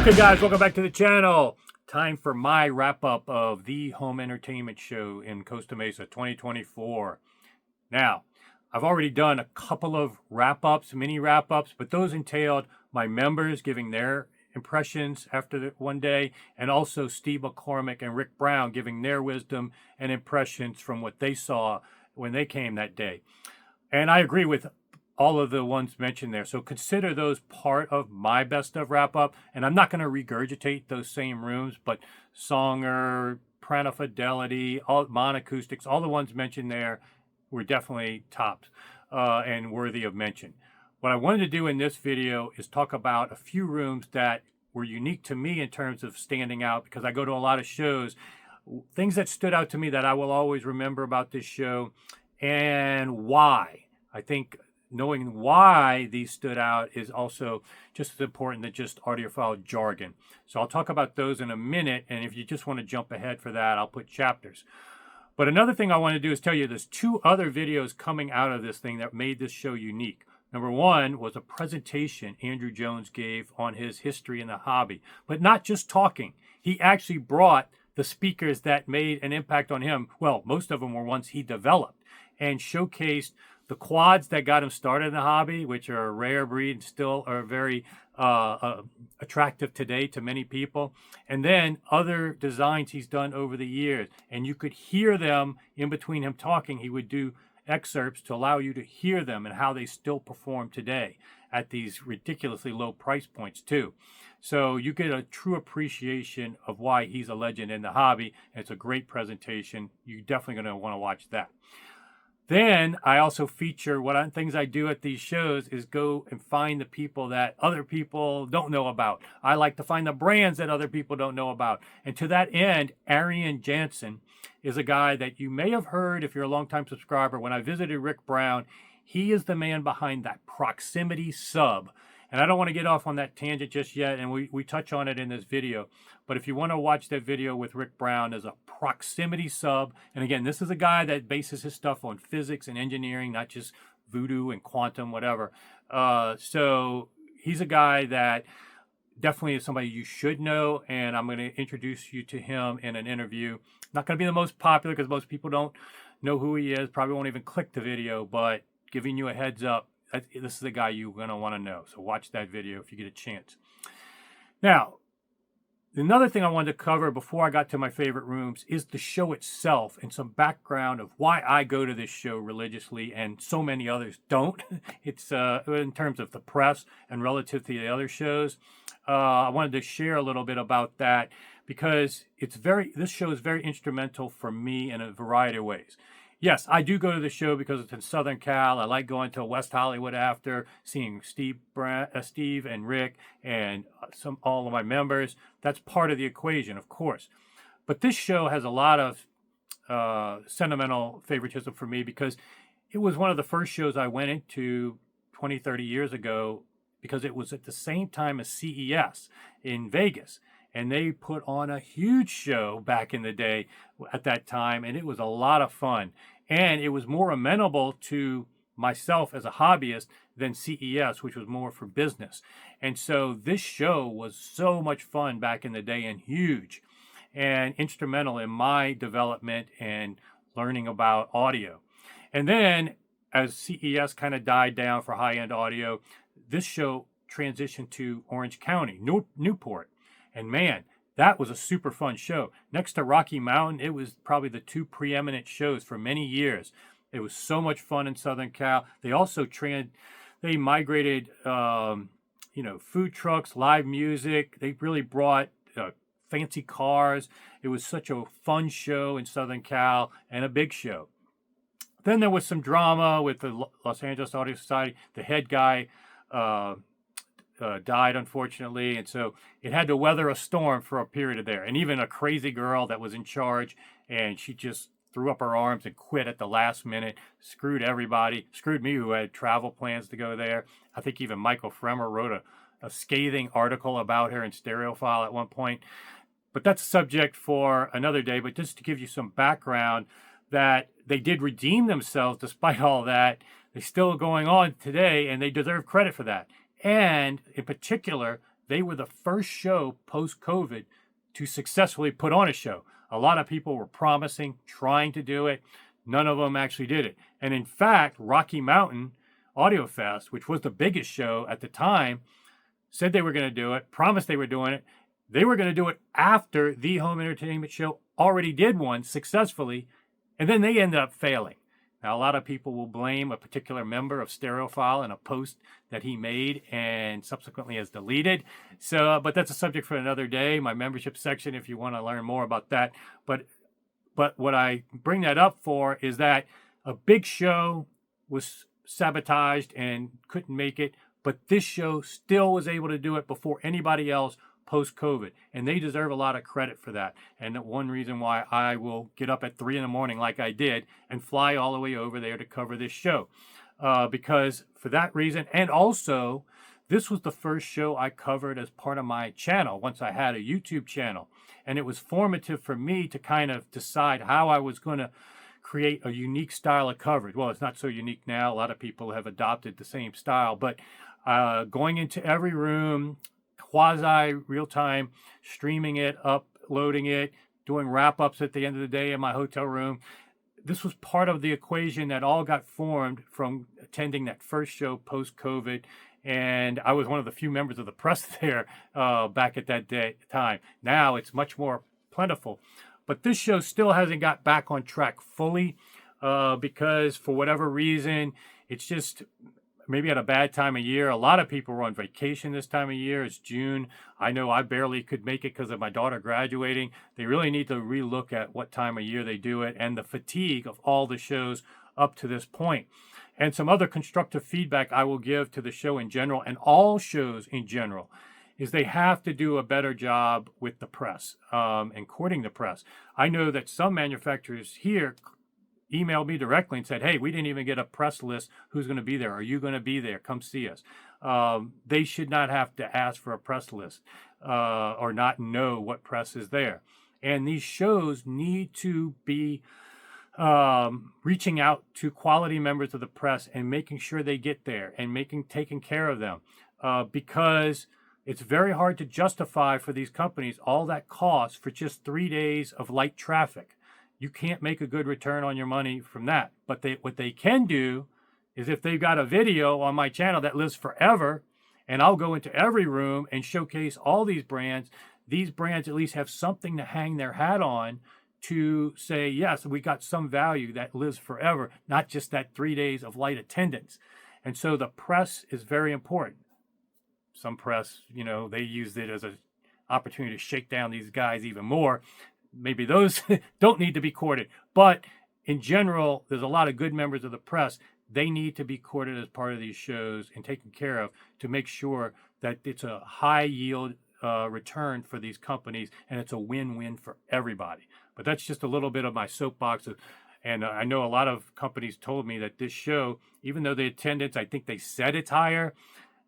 Okay guys, welcome back to the channel. Time for my wrap-up of the home entertainment show in Costa Mesa 2024. Now, I've already done a couple of wrap-ups, mini wrap-ups, but those entailed my members giving their impressions after the one day, and also Steve McCormick and Rick Brown giving their wisdom and impressions from what they saw when they came that day. And I agree with all of the ones mentioned there. So consider those part of my best of wrap up. And I'm not going to regurgitate those same rooms, but Songer, Prana Fidelity, all Monacoustics, all the ones mentioned there were definitely tops and worthy of mention. What I wanted to do in this video is talk about a few rooms that were unique to me in terms of standing out, because I go to a lot of shows, things that stood out to me that I will always remember about this show and why. I think knowing why these stood out is also just as important than just audiophile jargon. So I'll talk about those in a minute, and if you just want to jump ahead for that, I'll put chapters. But another thing I want to do is tell you there's two other videos coming out of this thing that made this show unique. Number one was a presentation Andrew Jones gave on his history in the hobby, but not just talking. He actually brought the speakers that made an impact on him. Well, most of them were ones he developed, and showcased the quads that got him started in the hobby, which are a rare breed and still are very attractive today to many people. And then other designs he's done over the years. And you could hear them in between him talking. He would do excerpts to allow you to hear them and how they still perform today at these ridiculously low price points too. So you get a true appreciation of why he's a legend in the hobby. And it's a great presentation. You're definitely going to want to watch that. Then I also feature things I do at these shows is go and find the people that other people don't know about. I like to find the brands that other people don't know about. And to that end, Arian Jansen is a guy that you may have heard if you're a longtime subscriber. When I visited Rick Brown, he is the man behind that proximity sub. And I don't want to get off on that tangent just yet, and we touch on it in this video. But if you want to watch that video with Rick Brown as a proximity sub, and again, this is a guy that bases his stuff on physics and engineering, not just voodoo and quantum, whatever. So he's a guy that definitely is somebody you should know, and I'm going to introduce you to him in an interview. Not going to be the most popular because most people don't know who he is, probably won't even click the video, but giving you a heads up, this is the guy you're going to want to know. So watch that video if you get a chance. Now, another thing I wanted to cover before I got to my favorite rooms is the show itself and some background of why I go to this show religiously and so many others don't. It's in terms of the press and relative to the other shows. I wanted to share a little bit about that because this show is very instrumental for me in a variety of ways. Yes, I do go to the show because it's in Southern Cal. I like going to West Hollywood after, seeing Steve and Rick and all of my members. That's part of the equation, of course. But this show has a lot of sentimental favoritism for me because it was one of the first shows I went into 20, 30 years ago because it was at the same time as CES in Vegas. And they put on a huge show back in the day at that time, and it was a lot of fun. And it was more amenable to myself as a hobbyist than CES, which was more for business. And so this show was so much fun back in the day and huge and instrumental in my development and learning about audio. And then as CES kind of died down for high-end audio, this show transitioned to Orange County, Newport. And man, that was a super fun show. Next to Rocky Mountain, it was probably the two preeminent shows for many years. It was so much fun in Southern Cal. They also migrated, food trucks, live music. They really brought fancy cars. It was such a fun show in Southern Cal and a big show. Then there was some drama with the Los Angeles Audio Society. The head guy died, unfortunately, and so it had to weather a storm for a period of there. And even a crazy girl that was in charge, and she just threw up her arms and quit at the last minute, screwed everybody, screwed me who had travel plans to go there. I think even Michael Fremer wrote a scathing article about her in Stereophile at one point. But that's a subject for another day. But just to give you some background, that they did redeem themselves despite all that. They're still going on today, and they deserve credit for that. And in particular, they were the first show post-COVID to successfully put on a show. A lot of people were promising, trying to do it. None of them actually did it. And in fact, Rocky Mountain Audio Fest, which was the biggest show at the time, said they were going to do it, promised they were doing it. They were going to do it after the home entertainment show already did one successfully, and then they ended up failing. Now, a lot of people will blame a particular member of Stereophile and a post that he made and subsequently has deleted. So, but that's a subject for another day, my membership section, if you want to learn more about that. But what I bring that up for is that a big show was sabotaged and couldn't make it, but this show still was able to do it before anybody else post-COVID, and they deserve a lot of credit for that. And one reason why I will get up at 3 a.m. like I did and fly all the way over there to cover this show, because for that reason, and also this was the first show I covered as part of my channel once I had a YouTube channel, and it was formative for me to kind of decide how I was going to create a unique style of coverage. Well, it's not so unique now. A lot of people have adopted the same style, but going into every room, quasi real-time, streaming it, uploading it, doing wrap-ups at the end of the day in my hotel room. This was part of the equation that all got formed from attending that first show post-COVID. And I was one of the few members of the press there back at that time. Now it's much more plentiful. But this show still hasn't got back on track fully because for whatever reason, it's just maybe at a bad time of year. A lot of people were on vacation this time of year. It's June. I know I barely could make it because of my daughter graduating. They really need to relook at what time of year they do it and the fatigue of all the shows up to this point. And some other constructive feedback I will give to the show in general and all shows in general is they have to do a better job with the press and courting the press. I know that some manufacturers here emailed me directly and said, hey, we didn't even get a press list. Who's going to be there? Are you going to be there? Come see us. They should not have to ask for a press list or not know what press is there. And these shows need to be reaching out to quality members of the press and making sure they get there and taking care of them because it's very hard to justify for these companies all that cost for just 3 days of light traffic. You can't make a good return on your money from that. But what they can do is if they've got a video on my channel that lives forever, and I'll go into every room and showcase all these brands at least have something to hang their hat on to say, yes, we got some value that lives forever, not just that 3 days of light attendance. And so the press is very important. Some press, they used it as an opportunity to shake down these guys even more. Maybe those don't need to be courted. But in general, there's a lot of good members of the press. They need to be courted as part of these shows and taken care of to make sure that it's a high yield return for these companies and it's a win-win for everybody. But that's just a little bit of my soapbox. And I know a lot of companies told me that this show, even though the attendance, I think they said it's higher,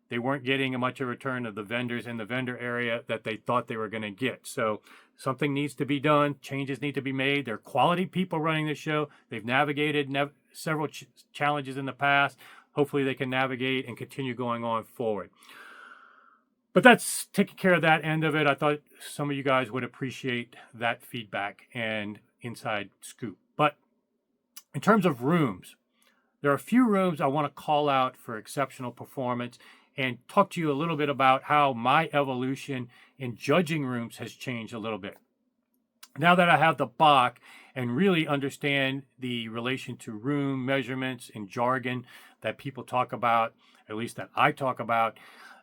they weren't getting much of a return of the vendors in the vendor area that they thought they were going to get. So something needs to be done. Changes need to be made. They're quality people running the show. They've navigated several challenges in the past. Hopefully they can navigate and continue going on forward. But that's taking care of that end of it. I thought some of you guys would appreciate that feedback and inside scoop. But in terms of rooms, there are a few rooms I want to call out for exceptional performance and talk to you a little bit about how my evolution in judging rooms has changed a little bit. Now that I have the BOC and really understand the relation to room measurements and jargon that people talk about, at least that I talk about,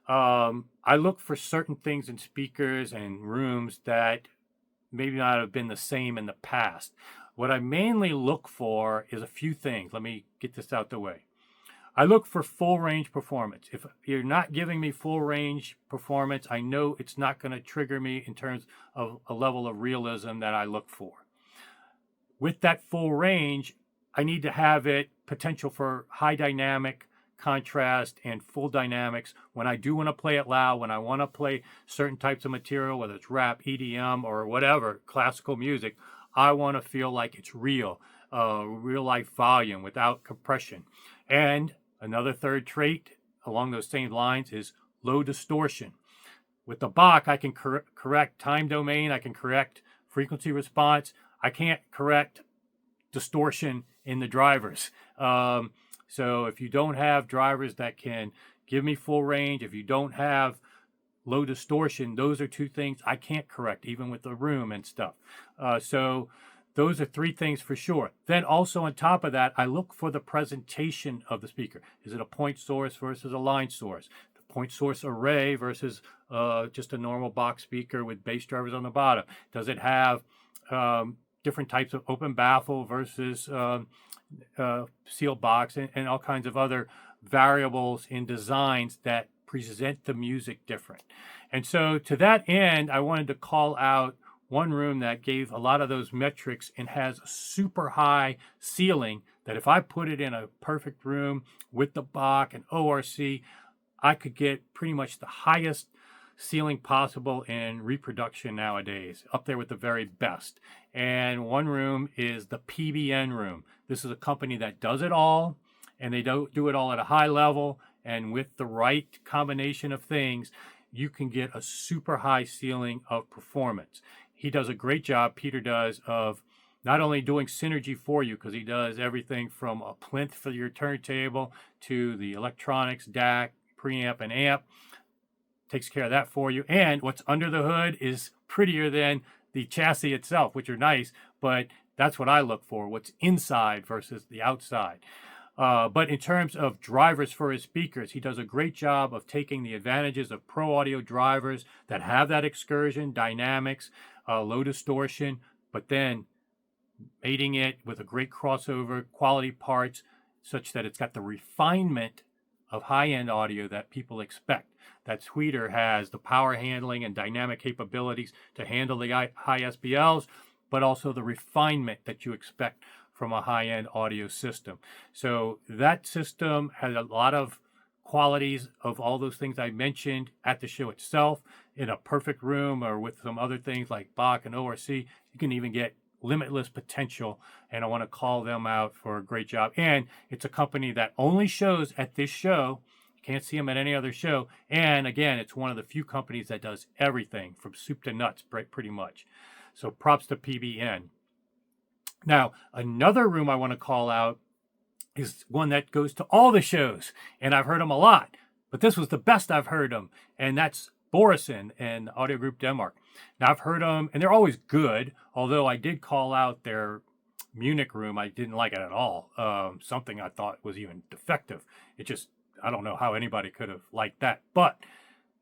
I look for certain things in speakers and rooms that maybe not have been the same in the past. What I mainly look for is a few things. Let me get this out the way. I look for full range performance. If you're not giving me full range performance, I know it's not going to trigger me in terms of a level of realism that I look for. With that full range, I need to have it potential for high dynamic, contrast, and full dynamics. When I do want to play it loud, when I want to play certain types of material, whether it's rap, EDM, or whatever, classical music, I want to feel like it's real life volume without compression. And another third trait along those same lines is low distortion. With the Bach, I can correct time domain. I can correct frequency response. I can't correct distortion in the drivers. So if you don't have drivers that can give me full range, if you don't have low distortion, those are two things I can't correct, even with the room and stuff. So those are three things for sure. Then also on top of that, I look for the presentation of the speaker. Is it a point source versus a line source? The point source array versus just a normal box speaker with bass drivers on the bottom. Does it have different types of open baffle versus sealed box and all kinds of other variables in designs that present the music different? And so to that end, I wanted to call out one room that gave a lot of those metrics and has a super high ceiling that if I put it in a perfect room with the Bach and ORC, I could get pretty much the highest ceiling possible in reproduction nowadays, up there with the very best. And one room is the PBN room. This is a company that does it all, and they don't do it all at a high level. And with the right combination of things, you can get a super high ceiling of performance. He does a great job, Peter does, of not only doing synergy for you, because he does everything from a plinth for your turntable to the electronics, DAC, preamp, and amp. Takes care of that for you. And what's under the hood is prettier than the chassis itself, which are nice, but that's what I look for, what's inside versus the outside. But in terms of drivers for his speakers, he does a great job of taking the advantages of pro audio drivers that have that excursion, dynamics, low distortion, but then mating it with a great crossover, quality parts, such that it's got the refinement of high-end audio that people expect. That tweeter has the power handling and dynamic capabilities to handle the high SPLs, but also the refinement that you expect from a high-end audio system. So that system has a lot of qualities of all those things I mentioned at the show itself. In a perfect room or with some other things like Bach and ORC, you can even get limitless potential, and I want to call them out for a great job. And it's a company that only shows at this show. You can't see them at any other show. And again, it's one of the few companies that does everything from soup to nuts, pretty much. So props to PBN. Now, another room I want to call out is one that goes to all the shows, and I've heard them a lot, but this was the best I've heard them, and that's Borresen and Audio Group Denmark. Now, I've heard them, and they're always good, although I did call out their Munich room. I didn't like it at all. Something I thought was even defective. It just, I don't know how anybody could have liked that. But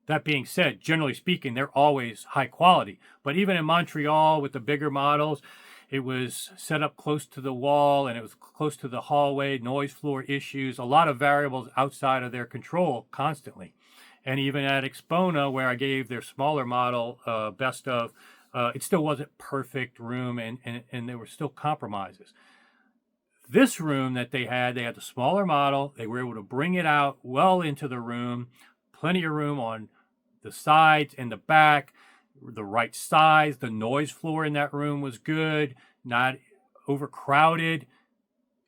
that being said, generally speaking, they're always high quality. But even in Montreal with the bigger models, it was set up close to the wall and it was close to the hallway, noise floor issues, a lot of variables outside of their control constantly. And even at Expona, where I gave their smaller model best of, it still wasn't perfect room and there were still compromises. This room that they had the smaller model. They were able to bring it out well into the room, plenty of room on the sides and the back, the right size. The noise floor in that room was good, not overcrowded.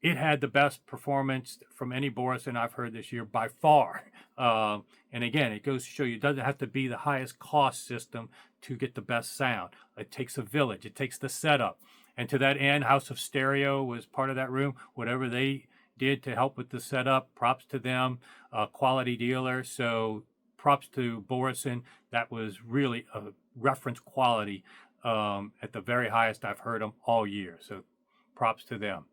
It had the best performance from any Borresen I've heard this year by far. And again, it goes to show you it doesn't have to be the highest cost system to get the best sound. It takes a village. It takes the setup. And to that end, House of Stereo was part of that room. Whatever they did to help with the setup, props to them. Quality dealer. So props to Borresen. That was really a reference quality at the very highest I've heard them all year. So props to them.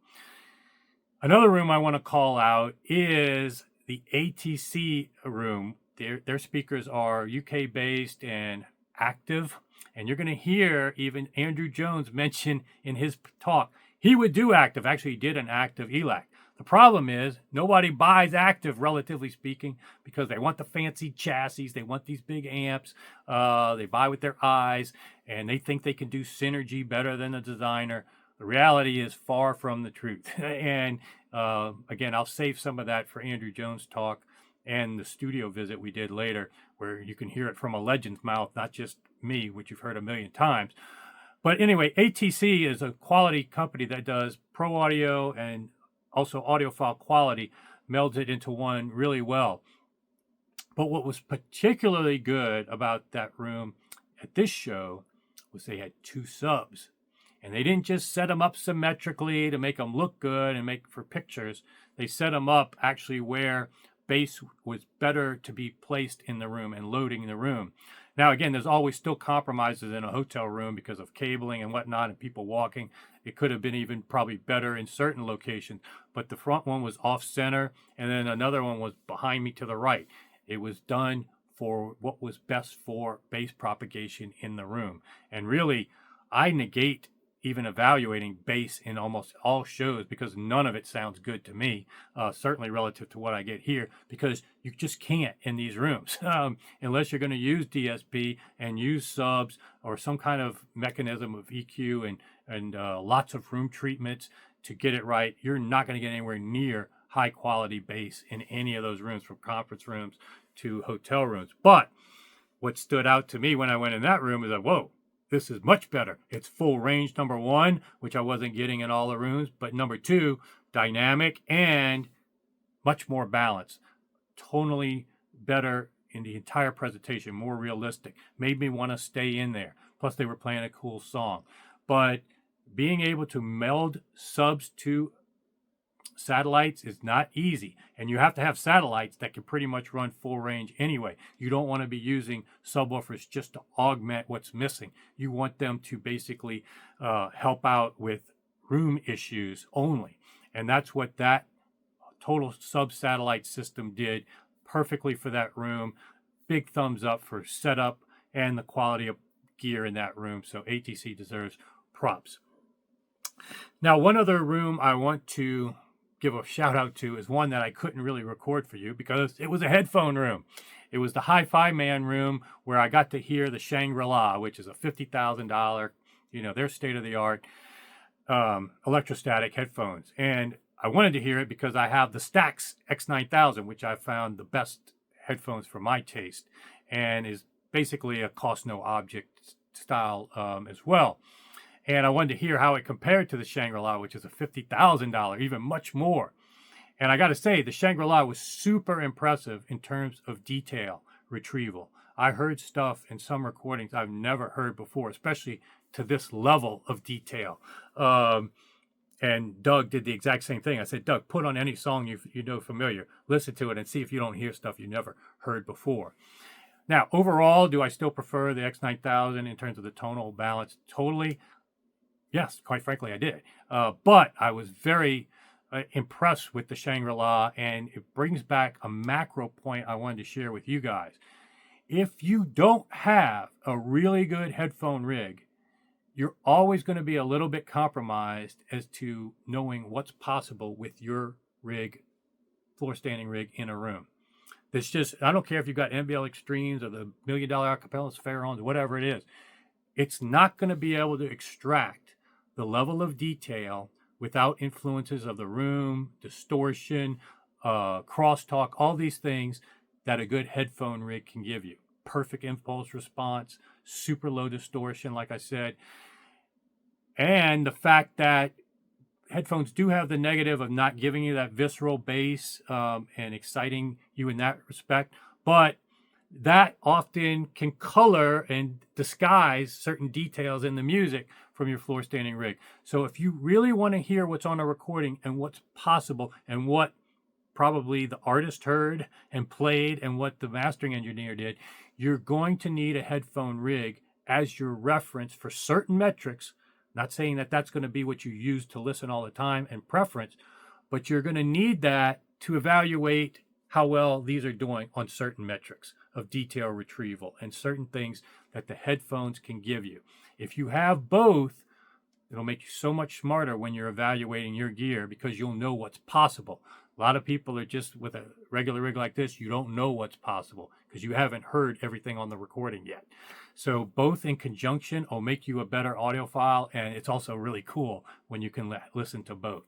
Another room I want to call out is the ATC room. Their speakers are UK based and active. And you're going to hear even Andrew Jones mention in his talk, he would do active. Actually, he did an active ELAC. The problem is nobody buys active, relatively speaking, because they want the fancy chassis. They want these big amps. They buy with their eyes, and they think they can do synergy better than the designer. The reality is far from the truth. And again, I'll save some of that for Andrew Jones' talk and the studio visit we did later, where you can hear it from a legend's mouth, not just me, which you've heard a million times. But anyway, ATC is a quality company that does pro audio and also audiophile quality, melds it into one really well. But what was particularly good about that room at this show was they had 2 subs. And they didn't just set them up symmetrically to make them look good and make for pictures. They set them up actually where bass was better to be placed in the room and loading the room. Now, again, there's always still compromises in a hotel room because of cabling and whatnot and people walking. It could have been even probably better in certain locations. But the front one was off center, and then another one was behind me to the right. It was done for what was best for bass propagation in the room. And really, I negate even evaluating bass in almost all shows because none of it sounds good to me, certainly relative to what I get here, because you just can't in these rooms unless you're going to use DSP and use subs or some kind of mechanism of EQ and lots of room treatments to get it right. You're not going to get anywhere near high quality bass in any of those rooms, from conference rooms to hotel rooms. But what stood out to me when I went in that room is that, whoa, this is much better. It's full range, number one, which I wasn't getting in all the rooms. But number two, dynamic and much more balanced. Tonally better in the entire presentation, more realistic. Made me want to stay in there. Plus, they were playing a cool song. But being able to meld subs to satellites is not easy, and you have to have satellites that can pretty much run full range anyway. You don't want to be using subwoofers just to augment what's missing. You want them to basically help out with room issues only, and that's what that total sub-satellite system did perfectly for that room. Big thumbs up for setup and the quality of gear in that room, so ATC deserves props. Now, one other room I want to give a shout out to is one that I couldn't really record for you because it was a headphone room. It was the HiFiMan room where I got to hear the Shangri-La, which is a $50,000, their state-of-the-art electrostatic headphones. And I wanted to hear it because I have the Stax X9000, which I found the best headphones for my taste, and is basically a cost no object style as well. And I wanted to hear how it compared to the Shangri-La, which is a $50,000, even much more. And I got to say, the Shangri-La was super impressive in terms of detail retrieval. I heard stuff in some recordings I've never heard before, especially to this level of detail. And Doug did the exact same thing. I said, Doug, put on any song you know familiar, listen to it and see if you don't hear stuff you never heard before. Now, overall, do I still prefer the X9000 in terms of the tonal balance? Totally. Yes, quite frankly, I did. But I was very impressed with the Shangri-La, and it brings back a macro point I wanted to share with you guys. If you don't have a really good headphone rig, you're always going to be a little bit compromised as to knowing what's possible with your rig, floor standing rig in a room. It's just, I don't care if you've got NBL Extremes or the $1 Million Acapellas, Pharaons, whatever it is. It's not going to be able to extract the level of detail without influences of the room, distortion, crosstalk, all these things that a good headphone rig can give you. Perfect impulse response, super low distortion, like I said. And the fact that headphones do have the negative of not giving you that visceral bass and exciting you in that respect, but that often can color and disguise certain details in the music from your floor standing rig. So if you really want to hear what's on a recording and what's possible and what probably the artist heard and played and what the mastering engineer did, you're going to need a headphone rig as your reference for certain metrics. Not saying that that's going to be what you use to listen all the time and preference, but you're going to need that to evaluate how well these are doing on certain metrics of detail retrieval and certain things that the headphones can give you. If you have both, it'll make you so much smarter when you're evaluating your gear because you'll know what's possible. A lot of people are just with a regular rig like this, you don't know what's possible because you haven't heard everything on the recording yet. So both in conjunction will make you a better audiophile, and it's also really cool when you can listen to both.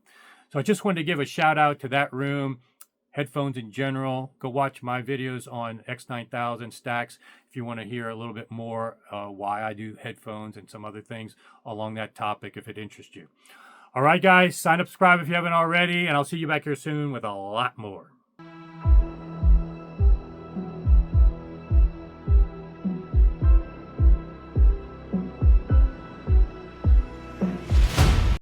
So I just wanted to give a shout out to that room. Headphones in general, go watch my videos on X9000 Stax if you want to hear a little bit more why I do headphones and some other things along that topic if it interests you. All right, guys, sign up, subscribe if you haven't already, and I'll see you back here soon with a lot more.